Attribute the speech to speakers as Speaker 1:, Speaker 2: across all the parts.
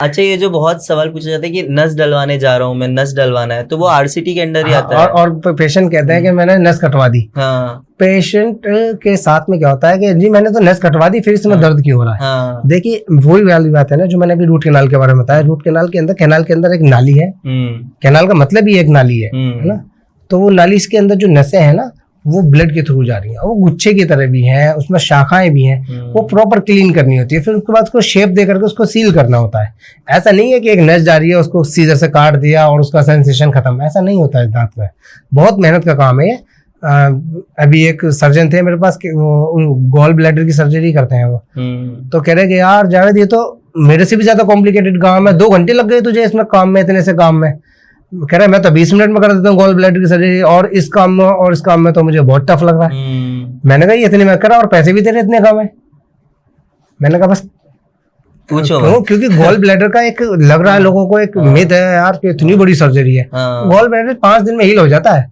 Speaker 1: अच्छा, ये जो बहुत सवाल पूछा जाता है कि नस डलवाने जा रहा हूँ मैं, नस डलवाना है, तो वो आरसीटी के अंडर ही आता है।
Speaker 2: और पेशेंट कहते हैं कि मैंने नस कटवा दी।
Speaker 1: हाँ
Speaker 2: पेशेंट के साथ में क्या होता है कि जी मैंने तो नस कटवा दी, फिर इसमें दर्द क्यों हो रहा है।
Speaker 1: हाँ।
Speaker 2: देखिए वही वाली बात है ना जो मैंने अभी रूट कैनाल के बारे में बताया। रूट कैनाल के अंदर एक नाली है। कैनाल का मतलब ही एक नाली है ना। तो वो नाली के अंदर जो नसें हैं ना वो ब्लड के थ्रू जा रही है, वो गुच्छे की तरह भी है, उसमें शाखाएं भी हैं, वो प्रॉपर क्लीन करनी होती है। फिर उसके बाद उसको शेप दे करके उसको सील करना होता है। ऐसा नहीं है कि एक नस जा रही है उसको सीजर से काट दिया और उसका सेंसेशन खत्म, ऐसा नहीं होता है दांत में। बहुत मेहनत का काम है ये। अभी एक सर्जन थे मेरे पास कि वो गॉल ब्लैडर की सर्जरी करते हैं वो, तो कह रहे कि यार जावेद ये तो मेरे से भी ज्यादा कॉम्प्लिकेटेड काम है, 2 घंटे लग गए तुझे इसमें काम में, इतने से काम में। कह रहा है मैं तो 20 मिनट में कर देता हूँ गॉल ब्लैडर की सर्जरी, और इस काम में तो मुझे बहुत टफ लग रहा है। मैंने कहा ये इतने में करा और पैसे भी तेरे इतने कम है। मैंने कहा बस
Speaker 1: पूछो
Speaker 2: क्यों, क्योंकि गॉल ब्लैडर का एक लग रहा है लोगों को एक मिथ है यार कि इतनी बड़ी सर्जरी है। गॉल ब्लैडर 5 दिन में हील हो जाता है।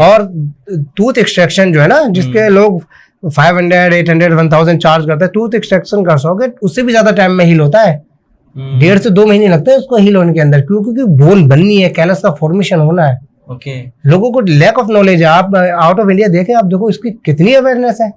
Speaker 2: और टूथ एक्सट्रैक्शन जो है ना जिसके लोग 500, 800, 1000 चार्ज करते हैं, टूथ एक्सट्रैक्शन का सॉकेट उससे भी ज्यादा टाइम में हील होता है। 1.5 से 2 महीने लगते हैं उसको हील होने के अंदर। क्यों? क्योंकि बोन बननी है, कैलस का फॉर्मेशन होना है। लोगों को लैक ऑफ नॉलेज है। आप आउट ऑफ इंडिया देखें, आप देखो इसकी कितनी अवेयरनेस है।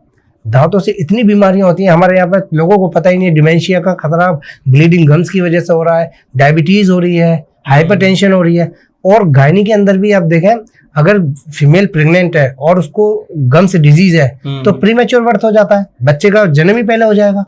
Speaker 2: दांतों से इतनी बीमारियां होती हैं, हमारे यहाँ पे लोगों को पता ही नहीं है। डिमेंशिया का खतरा ब्लीडिंग गम्स की वजह से हो रहा है, डायबिटीज हो रही है, हाइपरटेंशन हो रही है। और गायनी के अंदर भी आप देखें, अगर फीमेल प्रेग्नेंट है और उसको गम्स डिजीज है तो प्रीमेच्योर बर्थ हो जाता है, बच्चे का जन्म ही पहले हो जाएगा।